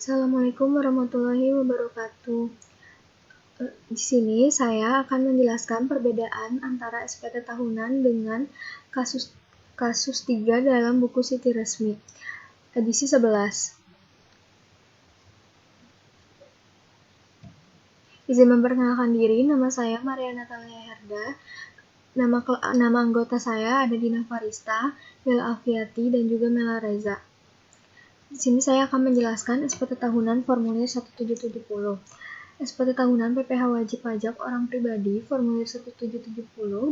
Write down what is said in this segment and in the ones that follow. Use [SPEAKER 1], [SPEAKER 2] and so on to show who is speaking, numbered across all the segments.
[SPEAKER 1] Assalamualaikum warahmatullahi wabarakatuh. Di sini saya akan menjelaskan perbedaan antara SPT tahunan dengan kasus 3 dalam buku Siti Resmi, edisi 11. Izin memperkenalkan diri, nama saya Maria Natalia Herda. Nama anggota saya ada Dina Farista, Bella Afiati, dan juga Mela Reza. Di sini saya akan menjelaskan SPT tahunan formulir 1770. SPT tahunan PPh wajib pajak orang pribadi formulir 1770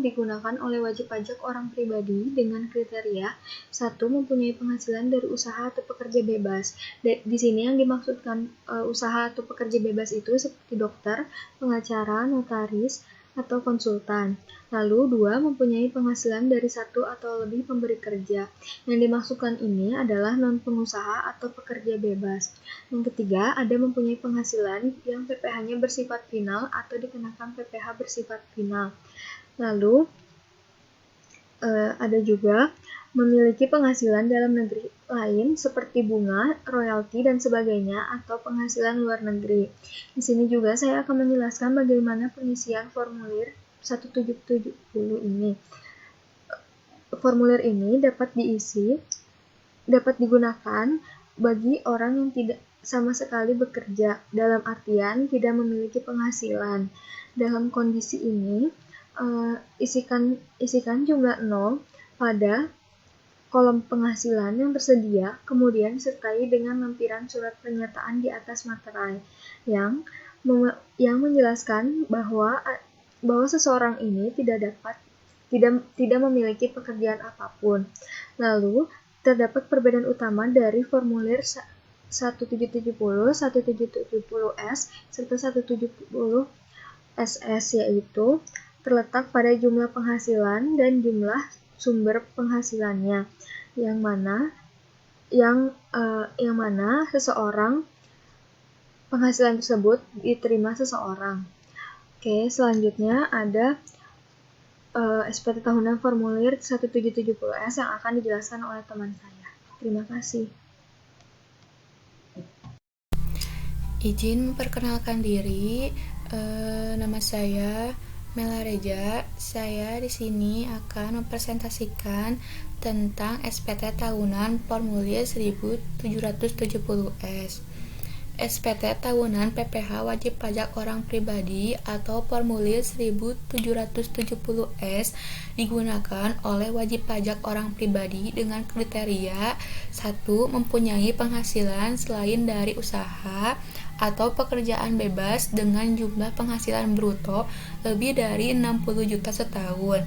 [SPEAKER 1] digunakan oleh wajib pajak orang pribadi dengan kriteria 1. Mempunyai penghasilan dari usaha atau pekerja bebas. Di sini yang dimaksudkan usaha atau pekerja bebas itu seperti dokter, pengacara, notaris, atau konsultan. Lalu 2. Mempunyai penghasilan dari 1 atau lebih pemberi kerja. Yang dimaksudkan ini adalah non-pengusaha atau pekerja bebas. Yang ketiga, ada mempunyai penghasilan yang PPh-nya bersifat final atau dikenakan PPh bersifat final. Lalu ada juga memiliki penghasilan dalam negeri lain seperti bunga, royalti, dan sebagainya, atau penghasilan luar negeri. Di sini juga saya akan menjelaskan bagaimana pengisian formulir 1770 ini. Formulir ini dapat digunakan bagi orang yang tidak sama sekali bekerja, dalam artian tidak memiliki penghasilan. Dalam kondisi ini, isikan jumlah 0 pada kolom penghasilan yang tersedia, kemudian disertai dengan lampiran surat pernyataan di atas materai yang menjelaskan bahwa seseorang ini tidak memiliki pekerjaan apapun. Lalu, terdapat perbedaan utama dari formulir 1770, 1770S, serta 1770SS, yaitu terletak pada jumlah penghasilan dan jumlah sumber penghasilannya, yang mana seseorang penghasilan tersebut diterima seseorang. Oke, selanjutnya ada SPT tahunan formulir 1770S yang akan dijelaskan oleh teman saya. Terima kasih.
[SPEAKER 2] Izin memperkenalkan diri, nama saya Mela Reza. Saya di sini akan mempresentasikan tentang SPT tahunan formulir 1770S. SPT tahunan PPh wajib pajak orang pribadi atau formulir 1770S digunakan oleh wajib pajak orang pribadi dengan kriteria 1. Mempunyai penghasilan selain dari usaha atau pekerjaan bebas dengan jumlah penghasilan bruto lebih dari 60 juta setahun.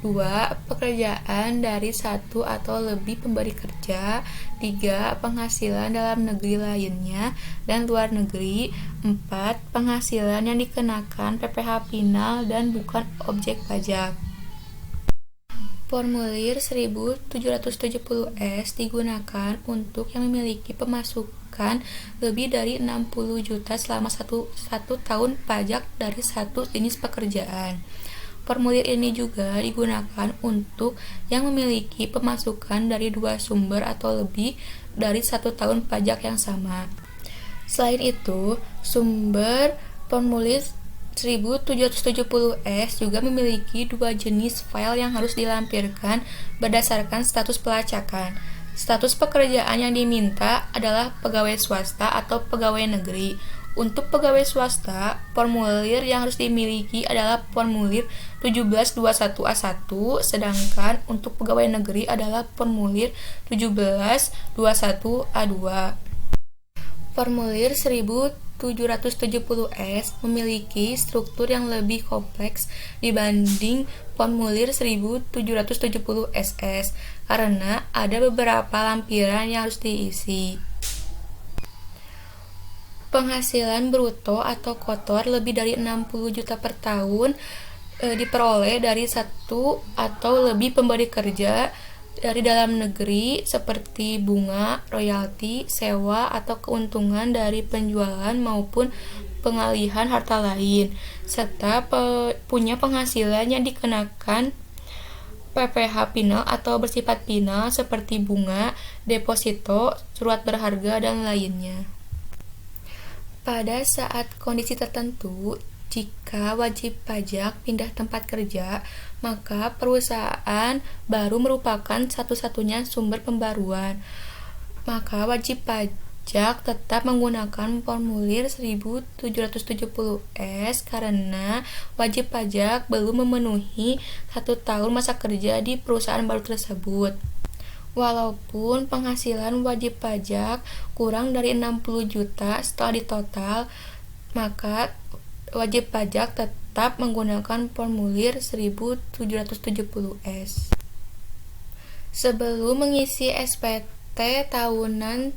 [SPEAKER 2] 2. Pekerjaan dari 1 atau lebih pemberi kerja. 3. Penghasilan dalam negeri lainnya dan luar negeri. 4. Penghasilan yang dikenakan PPh final dan bukan objek pajak. Formulir 1770S digunakan untuk yang memiliki pemasukan lebih dari 60 juta selama satu tahun pajak dari satu jenis pekerjaan. Formulir ini juga digunakan untuk yang memiliki pemasukan dari 2 sumber atau lebih dari 1 tahun pajak yang sama. Selain itu, sumber formulir 1770S juga memiliki 2 jenis file yang harus dilampirkan berdasarkan status pelacakan. Status pekerjaan yang diminta adalah pegawai swasta atau pegawai negeri. Untuk pegawai swasta, formulir yang harus dimiliki adalah formulir 1721A1, sedangkan untuk pegawai negeri adalah formulir 1721A2. Formulir 1770S memiliki struktur yang lebih kompleks dibanding formulir 1770SS karena ada beberapa lampiran yang harus diisi. Penghasilan bruto atau kotor lebih dari 60 juta per tahun diperoleh dari 1 atau lebih pemberi kerja dari dalam negeri seperti bunga, royalti, sewa, atau keuntungan dari penjualan maupun pengalihan harta lain, serta punya penghasilan yang dikenakan PPh final atau bersifat final seperti bunga, deposito, surat berharga, dan lainnya. Pada saat kondisi tertentu, jika wajib pajak pindah tempat kerja, maka perusahaan baru merupakan satu-satunya sumber pembaruan. Maka wajib pajak tetap menggunakan formulir 1770S karena wajib pajak belum memenuhi 1 tahun masa kerja di perusahaan baru tersebut. Walaupun penghasilan wajib pajak kurang dari 60 juta setelah ditotal, maka wajib pajak tetap menggunakan formulir 1770S. Sebelum mengisi SPT tahunan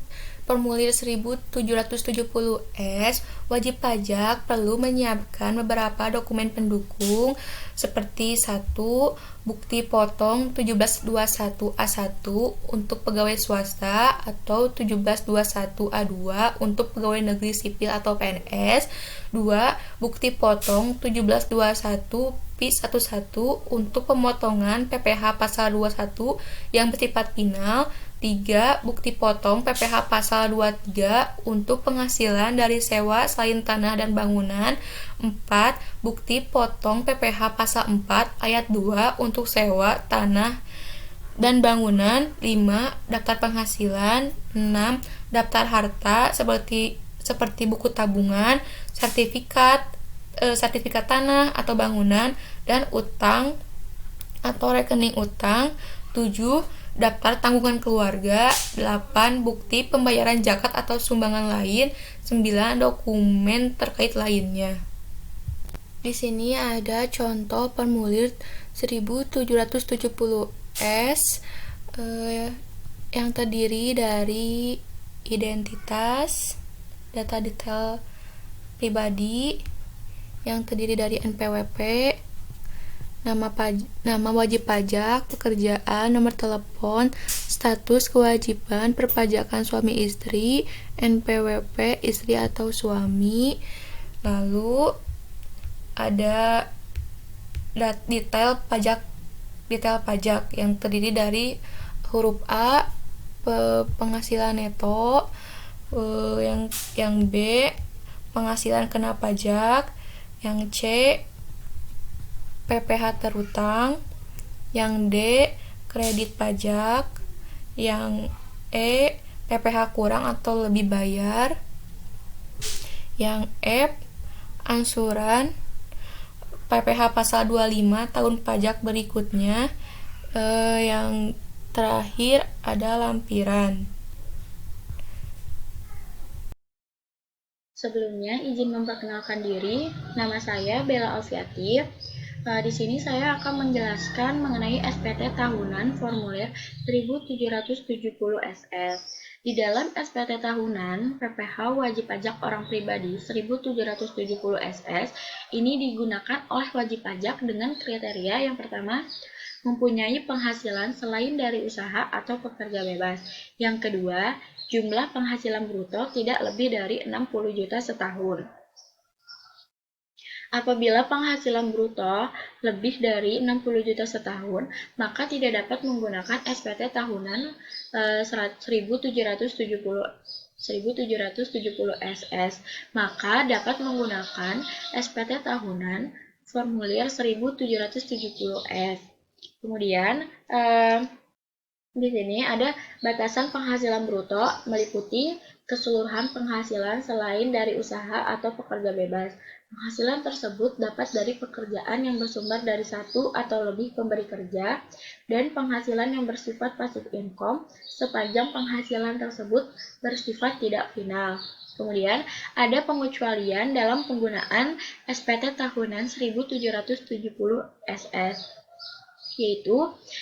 [SPEAKER 2] formulir 1770S, wajib pajak perlu menyiapkan beberapa dokumen pendukung seperti 1. Bukti potong 1721A1 untuk pegawai swasta atau 1721A2 untuk pegawai negeri sipil atau PNS. 2. Bukti potong 1721 P11 untuk pemotongan PPh pasal 21 yang bersifat final. 3. Bukti potong PPh pasal 23 untuk penghasilan dari sewa selain tanah dan bangunan. 4. Bukti potong PPh pasal 4 ayat 2 untuk sewa tanah dan bangunan. 5. Daftar penghasilan. 6. Daftar harta seperti buku tabungan, sertifikat tanah atau bangunan, dan utang atau rekening utang. 7. Daftar tanggungan keluarga. 8. Bukti pembayaran zakat atau sumbangan lain. 9. Dokumen terkait lainnya. Di sini ada contoh formulir 1770S yang terdiri dari identitas, data detail pribadi yang terdiri dari NPWP, nama wajib pajak, pekerjaan, nomor telepon, status kewajiban perpajakan suami istri, NPWP istri atau suami. Lalu ada detail pajak yang terdiri dari huruf A, penghasilan neto, yang B, penghasilan kena pajak, yang C, PPh terutang, yang D, kredit pajak, yang E, PPh kurang atau lebih bayar, yang F, angsuran PPh pasal 25 tahun pajak berikutnya, yang terakhir ada lampiran.
[SPEAKER 1] Sebelumnya, izin memperkenalkan diri. Nama saya Bella Alfiati. Di sini saya akan menjelaskan mengenai SPT tahunan formulir 1770 SS. Di dalam SPT tahunan PPh wajib pajak orang pribadi 1770 SS ini digunakan oleh wajib pajak dengan kriteria yang pertama, mempunyai penghasilan selain dari usaha atau pekerja bebas. Yang kedua, jumlah penghasilan bruto tidak lebih dari 60 juta setahun. Apabila penghasilan bruto lebih dari 60 juta setahun, maka tidak dapat menggunakan SPT tahunan 1770 SS, maka dapat menggunakan SPT tahunan formulir 1770S. Kemudian di sini ada batasan penghasilan bruto meliputi keseluruhan penghasilan selain dari usaha atau pekerja bebas. Penghasilan tersebut dapat dari pekerjaan yang bersumber dari satu atau lebih pemberi kerja dan penghasilan yang bersifat passive income sepanjang penghasilan tersebut bersifat tidak final. Kemudian ada pengecualian dalam penggunaan SPT tahunan 1770 SS, yaitu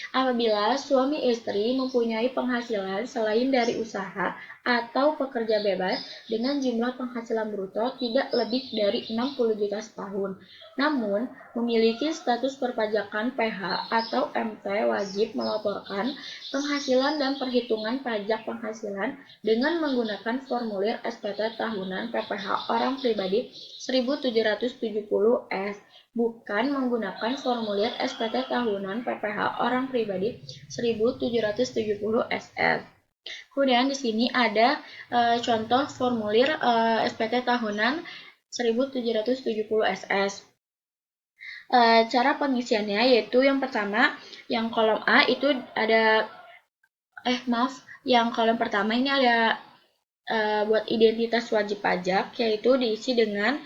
[SPEAKER 1] apabila suami istri mempunyai penghasilan selain dari usaha atau pekerja bebas dengan jumlah penghasilan bruto tidak lebih dari 60 juta setahun, namun memiliki status perpajakan PH atau MT, wajib melaporkan penghasilan dan perhitungan pajak penghasilan dengan menggunakan formulir SPT tahunan PPh orang pribadi 1770S, bukan menggunakan formulir SPT tahunan PPh orang pribadi 1770 SS.
[SPEAKER 3] Kemudian di sini ada contoh formulir SPT tahunan 1770 SS. Cara pengisiannya yaitu yang pertama, yang kolom A itu ada yang kolom pertama ini ada buat identitas wajib pajak, yaitu diisi dengan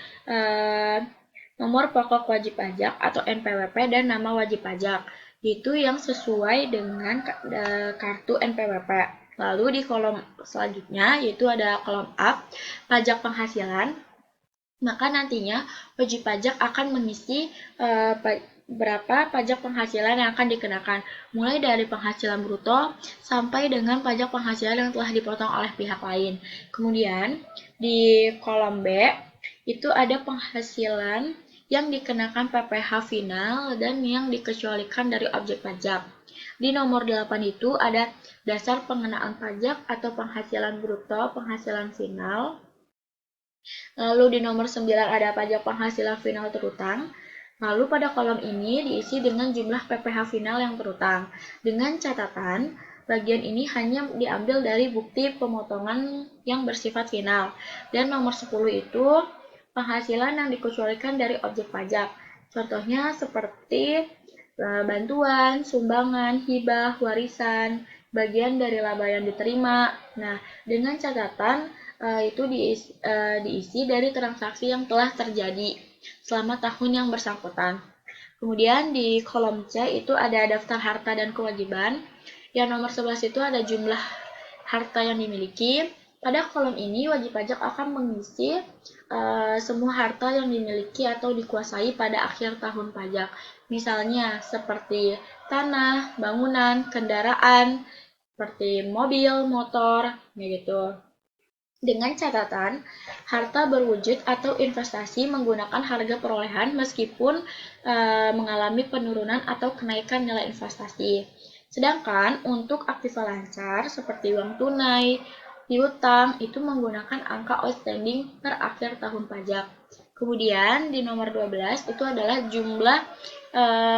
[SPEAKER 3] nomor pokok wajib pajak atau NPWP dan nama wajib pajak. Itu yang sesuai dengan kartu NPWP. Lalu di kolom selanjutnya yaitu ada kolom A, pajak penghasilan. Maka nantinya wajib pajak akan mengisi berapa pajak penghasilan yang akan dikenakan, mulai dari penghasilan bruto sampai dengan pajak penghasilan yang telah dipotong oleh pihak lain. Kemudian di kolom B itu ada penghasilan yang dikenakan PPh final dan yang dikecualikan dari objek pajak. Di nomor 8 itu ada dasar pengenaan pajak atau penghasilan bruto, penghasilan final. Lalu di nomor 9 ada pajak penghasilan final terutang. Lalu pada kolom ini diisi dengan jumlah PPh final yang terutang. Dengan catatan, bagian ini hanya diambil dari bukti pemotongan yang bersifat final. Dan nomor 10 itu penghasilan yang dikecualikan dari objek pajak. Contohnya seperti bantuan, sumbangan, hibah, warisan, bagian dari laba yang diterima. Nah, dengan catatan itu diisi dari transaksi yang telah terjadi selama tahun yang bersangkutan. Kemudian di kolom C itu ada daftar harta dan kewajiban. Yang nomor 11 itu ada jumlah harta yang dimiliki. Pada kolom ini wajib pajak akan mengisi semua harta yang dimiliki atau dikuasai pada akhir tahun pajak. Misalnya seperti tanah, bangunan, kendaraan, seperti mobil, motor, gitu. Dengan catatan, harta berwujud atau investasi menggunakan harga perolehan meskipun mengalami penurunan atau kenaikan nilai investasi. Sedangkan untuk aktiva lancar seperti uang tunai, piutang itu menggunakan angka outstanding per akhir tahun pajak. Kemudian di nomor 12 itu adalah jumlah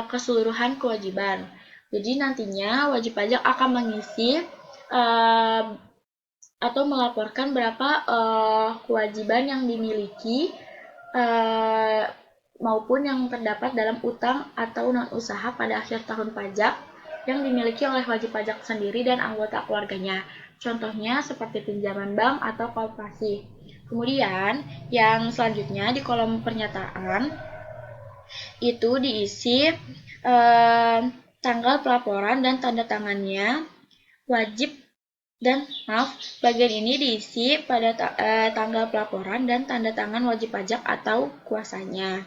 [SPEAKER 3] keseluruhan kewajiban. Jadi nantinya wajib pajak akan mengisi atau melaporkan berapa kewajiban yang dimiliki maupun yang terdapat dalam utang atau non-usaha pada akhir tahun pajak yang dimiliki oleh wajib pajak sendiri dan anggota keluarganya. Contohnya seperti pinjaman bank atau koperasi. Kemudian yang selanjutnya di kolom pernyataan itu diisi tanggal pelaporan dan tanda tangannya wajib. Dan bagian ini diisi pada tanggal pelaporan dan tanda tangan wajib pajak atau kuasanya.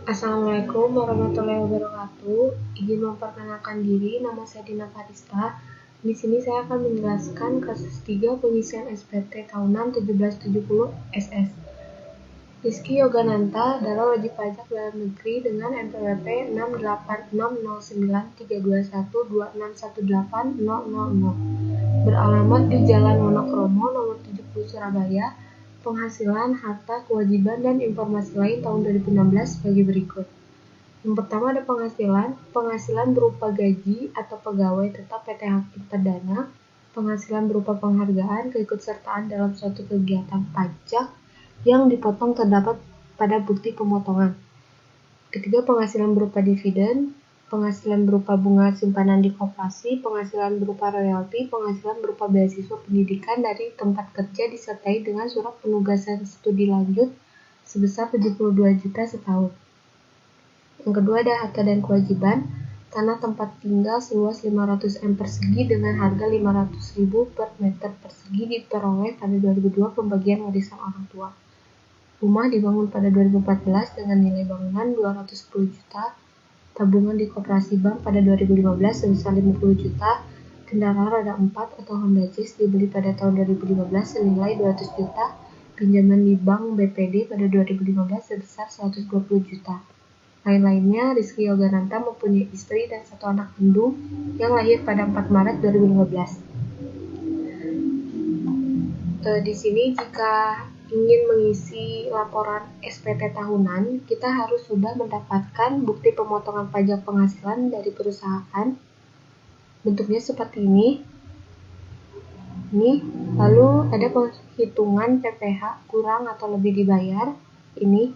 [SPEAKER 1] Assalamualaikum warahmatullahi wabarakatuh. Izin memperkenalkan diri, nama saya Dina Farista. Di sini saya akan menjelaskan kasus 3 pengisian SPT tahunan 1770 SS. Rizky Yogananta adalah wajib pajak dalam negeri dengan NPWP 6869321261800. Beralamat di Jalan Wonokromo nomor 70 Surabaya. Penghasilan, harta, kewajiban, dan informasi lain tahun 2016 sebagai berikut. Yang pertama ada penghasilan berupa gaji atau pegawai tetap PT Hakim Perdana, penghasilan berupa penghargaan, keikutsertaan dalam suatu kegiatan pajak yang dipotong terdapat pada bukti pemotongan. Ketiga, penghasilan berupa dividen, penghasilan berupa bunga simpanan di koperasi, penghasilan berupa royalti, penghasilan berupa beasiswa pendidikan dari tempat kerja disertai dengan surat penugasan studi lanjut sebesar 72 juta setahun. Yang kedua ada harta dan kewajiban, tanah tempat tinggal seluas 500 m persegi dengan harga 500.000 per meter persegi diperoleh pada 2002 pembagian warisan orang tua. Rumah dibangun pada 2014 dengan nilai bangunan 210 juta, tabungan di koperasi bank pada 2015 sebesar 50 juta, kendaraan roda 4 atau Honda Jazz dibeli pada tahun 2015 senilai 200 juta, pinjaman di bank BPD pada 2015 sebesar 120 juta. Lain-lainnya, Rizky Yogananta mempunyai istri dan 1 anak kandung yang lahir pada 4 Maret 2015. Di sini jika ingin mengisi laporan SPT tahunan, kita harus sudah mendapatkan bukti pemotongan pajak penghasilan dari perusahaan. Bentuknya seperti ini. Lalu ada penghitungan PPh kurang atau lebih dibayar. Ini.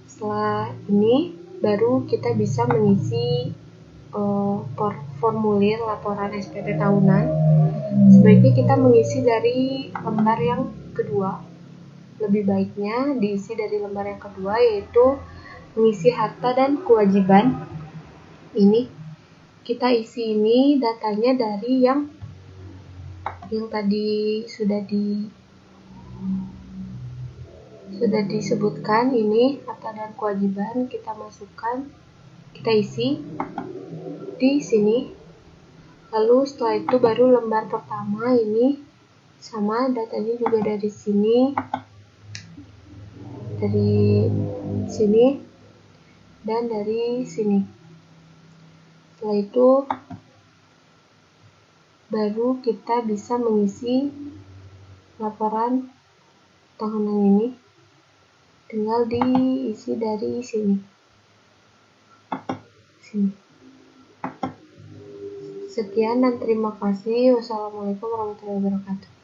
[SPEAKER 1] Setelah ini baru kita bisa mengisi formulir laporan SPT tahunan. Sebaiknya kita mengisi dari lembar yang kedua. Lebih baiknya diisi dari lembar yang kedua, yaitu mengisi harta dan kewajiban. Ini kita isi ini datanya dari yang tadi sudah disebutkan. Ini harta dan kewajiban kita masukkan, kita isi di sini. Lalu setelah itu baru lembar pertama ini sama, datanya juga dari sini, dan dari sini. Setelah itu baru kita bisa mengisi laporan tahunan ini. Tinggal diisi dari sini. Sekian dan terima kasih. Wassalamualaikum warahmatullahi wabarakatuh.